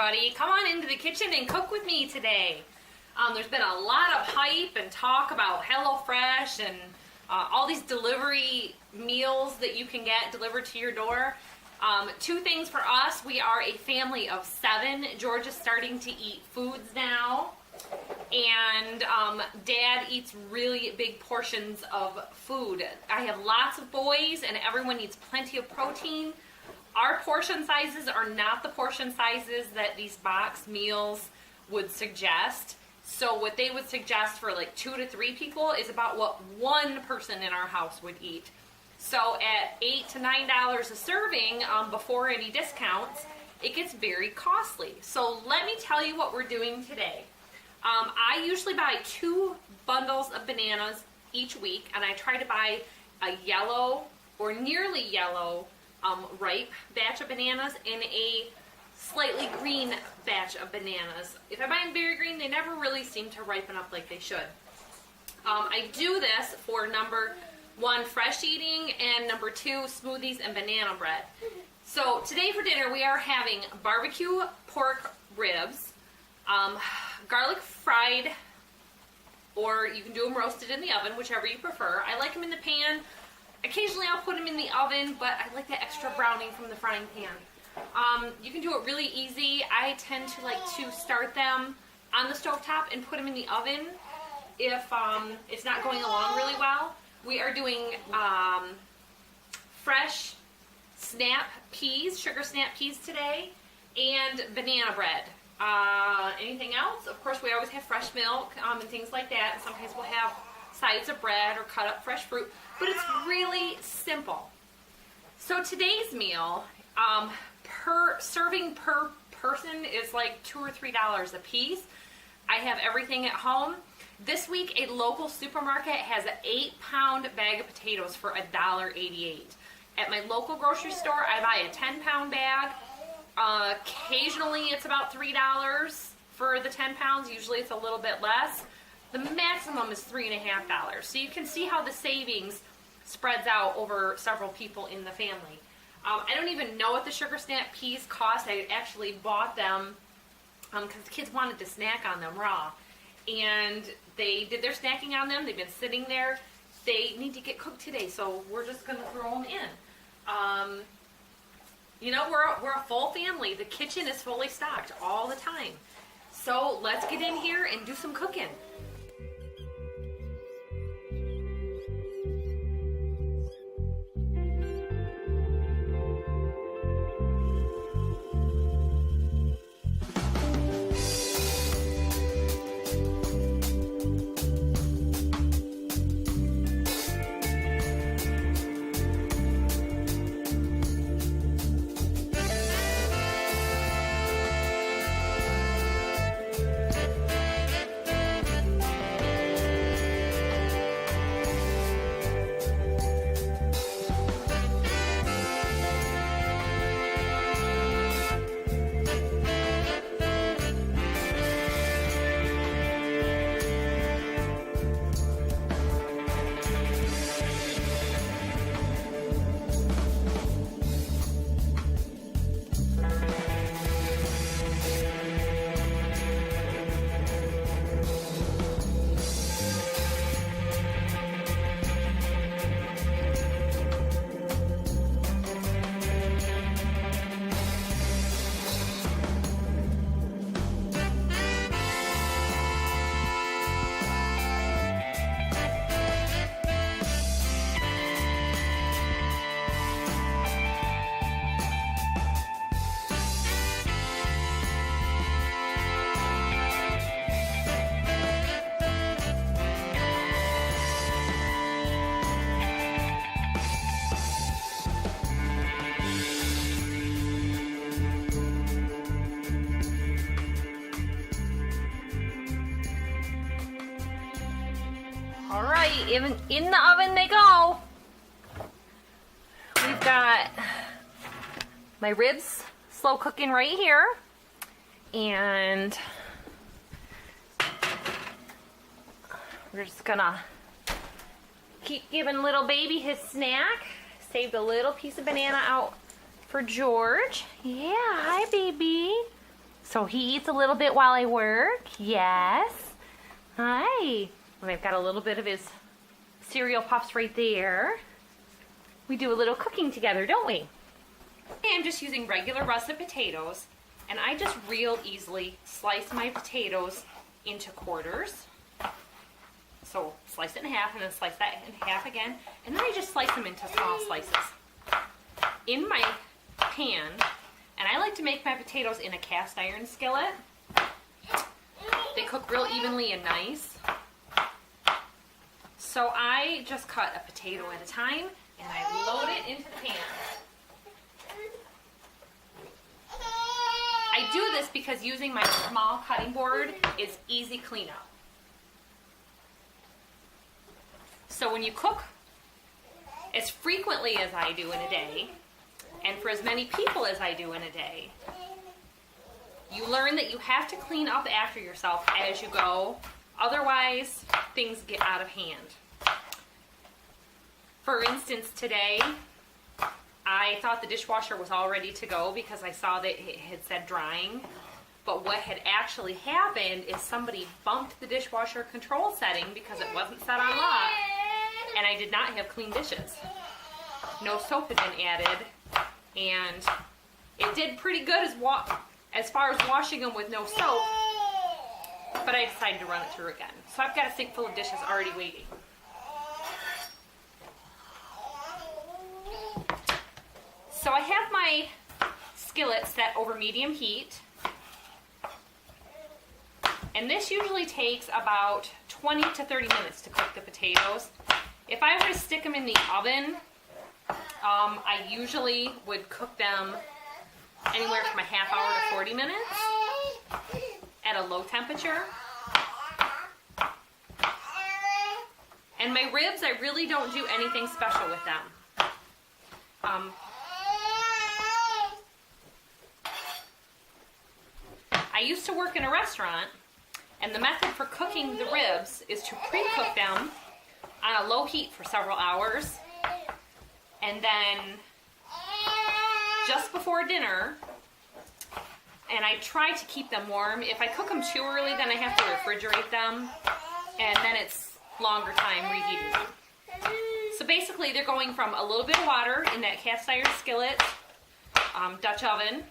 everybody. Come on into the kitchen and cook with me today. There's been a lot of hype and talk about HelloFresh and all these delivery meals that you can get delivered to your door. Two things for us. We are a family of 7. George is starting to eat foods now. And Dad eats really big portions of food. I have lots of boys and everyone needs plenty of protein. Our portion sizes are not the portion sizes that these box meals would suggest. So what they would suggest for like 2 to 3 people is about what one person in our house would eat. So at $8 to $9 a serving, before any discounts, it gets very costly. So let me tell you what we're doing today. I usually buy 2 bundles of bananas each week, and I try to buy a yellow or nearly yellow ripe batch of bananas and a slightly green batch of bananas. If I buy them very green, they never really seem to ripen up like they should. I do this for number 1, fresh eating, and number 2, smoothies and banana bread. So today for dinner we are having barbecue pork ribs, garlic fried, or you can do them roasted in the oven, whichever you prefer. I like them in the pan. Occasionally I'll put them in the oven, but I like that extra browning from the frying pan. You can do it really easy. I tend to like to start them on the stovetop and put them in the oven if it's not going along really well. We are doing fresh snap peas, sugar snap peas today, and banana bread. Anything else? Of course, we always have fresh milk and things like that. Sometimes we'll have sides of bread or cut up fresh fruit, but it's really simple. So today's meal, per serving per person is like $2 or $3 a piece. I have everything at home. This week, a local supermarket has an 8-pound bag of potatoes for $1.88. At my local grocery store, I buy a 10-pound bag. Occasionally, it's about $3 for the 10 pounds. Usually, it's a little bit less. The maximum is $3.50. So you can see how the savings spreads out over several people in the family. I don't even know what the sugar snap peas cost. I actually bought them because the kids wanted to snack on them raw. And they did their snacking on them. They've been sitting there. They need to get cooked today, so we're just going to throw them in. You know, we're a full family. The kitchen is fully stocked all the time. So let's get in here and do some cooking. Alright, in the oven they go. We've got my ribs slow cooking right here. And we're just gonna keep giving little baby his snack. Saved a little piece of banana out for George. Yeah, hi baby. So he eats a little bit while I work. Yes. Hi. And I've got a little bit of his cereal puffs right there. We do a little cooking together, don't we? I'm just using regular russet potatoes, and I just real easily slice my potatoes into quarters. So slice it in half and then slice that in half again, and then I just slice them into small slices. In my pan, and I like to make my potatoes in a cast iron skillet. They cook real evenly and nice. So I just cut a potato at a time, and I load it into the pan. I do this because using my small cutting board is easy cleanup. So when you cook as frequently as I do in a day, and for as many people as I do in a day, you learn that you have to clean up after yourself as you go. Otherwise, things get out of hand. For instance, today, I thought the dishwasher was all ready to go because I saw that it had said drying. But what had actually happened is somebody bumped the dishwasher control setting because it wasn't set on lock, and I did not have clean dishes. No soap had been added, and it did pretty good as far as washing them with no soap, but I decided to run it through again. So I've got a sink full of dishes already waiting. So I have my skillet set over medium heat, and this usually takes about 20 to 30 minutes to cook the potatoes. If I were to stick them in the oven, I usually would cook them anywhere from a half hour to 40 minutes at a low temperature. And my ribs, I really don't do anything special with them. I used to work in a restaurant, and the method for cooking the ribs is to pre-cook them on a low heat for several hours, and then just before dinner, and I try to keep them warm. If I cook them too early, then I have to refrigerate them, and then it's longer time reheating them. So basically, they're going from a little bit of water in that cast iron skillet, Dutch oven,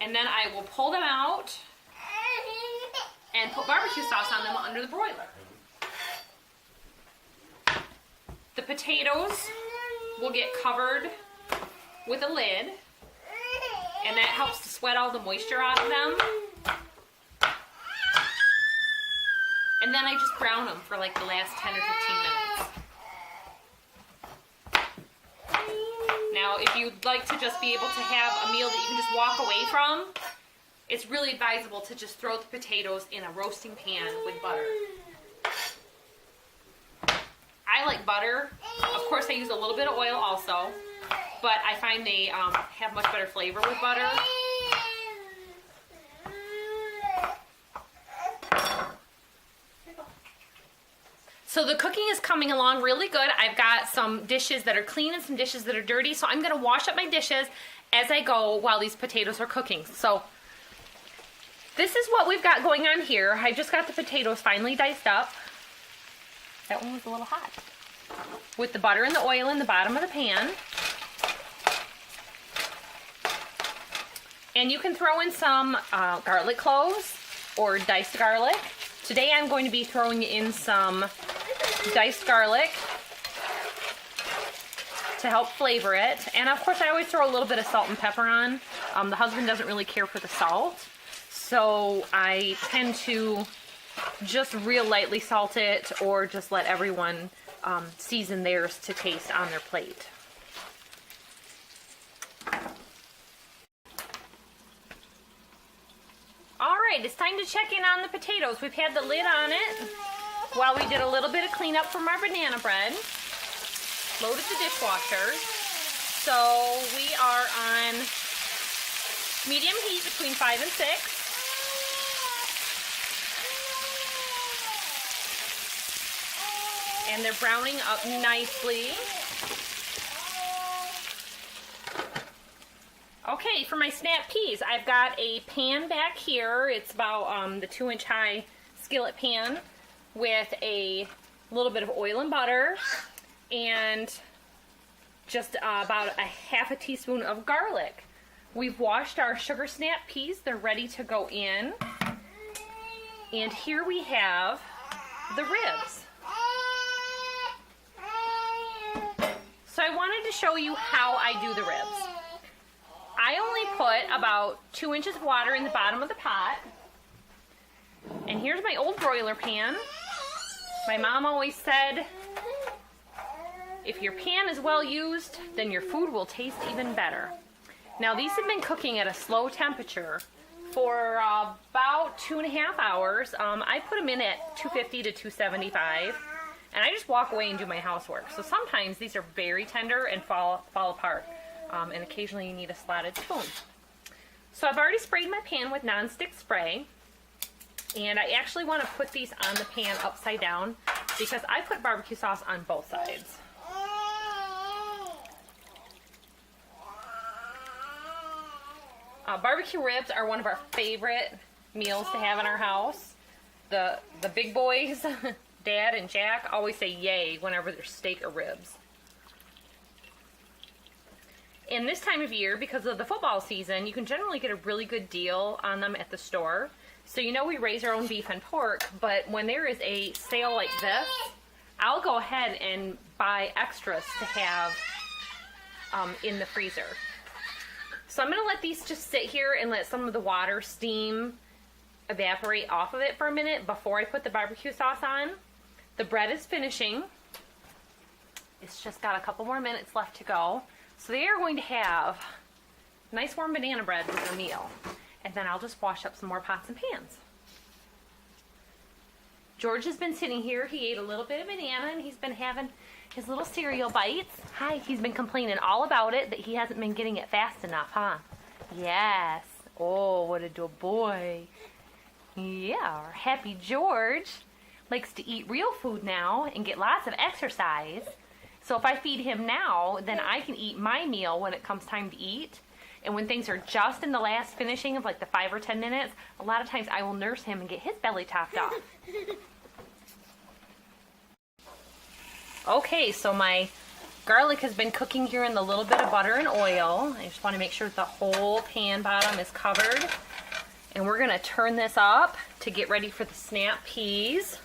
and then I will pull them out and put barbecue sauce on them under the broiler. The potatoes will get covered with a lid, and that helps to sweat all the moisture out of them. And then I just brown them for like the last 10 or 15 minutes. Now, if you'd like to just be able to have a meal that you can just walk away from, it's really advisable to just throw the potatoes in a roasting pan with butter. I like butter. Of course, I use a little bit of oil also, but I find they have much better flavor with butter. So the cooking is coming along really good. I've got some dishes that are clean and some dishes that are dirty, so I'm going to wash up my dishes as I go while these potatoes are cooking. So this is what we've got going on here. I just got the potatoes finely diced up. That one was a little hot. With the butter and the oil in the bottom of the pan. And you can throw in some garlic cloves or diced garlic. Today I'm going to be throwing in some diced garlic to help flavor it. And of course I always throw a little bit of salt and pepper on. The husband doesn't really care for the salt, so I tend to just real lightly salt it, or just let everyone season theirs to taste on their plate. Alright, it's time to check in on the potatoes. We've had the lid on it while we did a little bit of cleanup from our banana bread. Loaded the dishwasher. So we are on medium heat between 5 and 6. And they're browning up nicely. Okay, for my snap peas, I've got a pan back here. It's about the 2-inch high skillet pan with a little bit of oil and butter and just about a half a teaspoon of garlic. We've washed our sugar snap peas. They're ready to go in. And here we have the ribs. So I wanted to show you how I do the ribs. I only put about 2 inches of water in the bottom of the pot. And here's my old broiler pan. My mom always said, if your pan is well used, then your food will taste even better. Now these have been cooking at a slow temperature for about 2.5 hours. I put them in at 250 to 275, and I just walk away and do my housework. So sometimes these are very tender and fall apart. And occasionally you need a slotted spoon. So I've already sprayed my pan with nonstick spray, and I actually want to put these on the pan upside down because I put barbecue sauce on both sides. Barbecue ribs are one of our favorite meals to have in our house. The big boys, Dad and Jack, always say yay whenever there's steak or ribs. And this time of year, because of the football season, you can generally get a really good deal on them at the store. So you know we raise our own beef and pork, but when there is a sale like this, I'll go ahead and buy extras to have in the freezer. So I'm going to let these just sit here and let some of the water, steam, evaporate off of it for a minute before I put the barbecue sauce on. The bread is finishing. It's just got a couple more minutes left to go. So they are going to have nice warm banana bread with their meal. And then I'll just wash up some more pots and pans. George has been sitting here. He ate a little bit of banana and he's been having his little cereal bites. Hi, he's been complaining all about it, that he hasn't been getting it fast enough, huh? Yes. Oh, what a good boy. Yeah, our happy George likes to eat real food now and get lots of exercise. So if I feed him now, then I can eat my meal when it comes time to eat. And when things are just in the last finishing of like the 5 or 10 minutes, a lot of times I will nurse him and get his belly topped off. Okay, so my garlic has been cooking here in the little bit of butter and oil. I just want to make sure that the whole pan bottom is covered. And we're going to turn this up to get ready for the snap peas.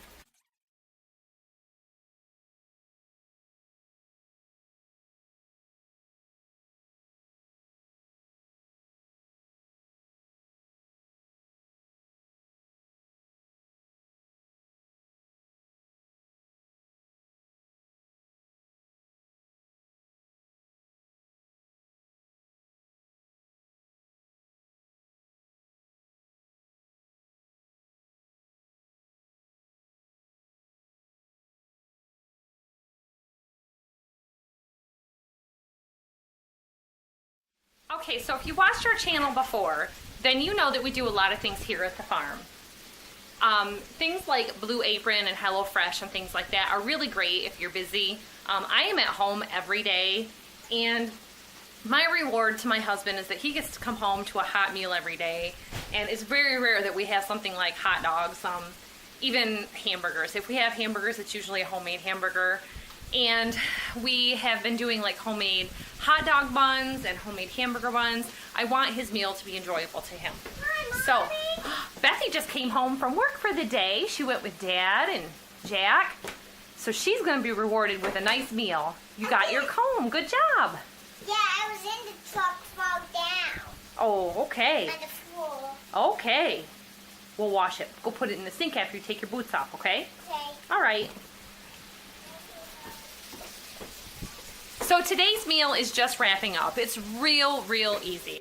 Okay, so if you watched our channel before, then you know that we do a lot of things here at the farm. Things like Blue Apron and HelloFresh and things like that are really great if you're busy. I am at home every day, and my reward to my husband is that he gets to come home to a hot meal every day, and it's very rare that we have something like hot dogs, even hamburgers. If we have hamburgers, it's usually a homemade hamburger. And we have been doing like homemade hot dog buns and homemade hamburger buns. I want his meal to be enjoyable to him. So, Bethy just came home from work for the day. She went with Dad and Jack. So she's going to be rewarded with a nice meal. You got your comb. Good job. Yeah, I was in the truck, fall down. Oh, okay. On the floor. Okay. We'll wash it. Go put it in the sink after you take your boots off, okay? Okay. All right. So today's meal is just wrapping up. It's real easy.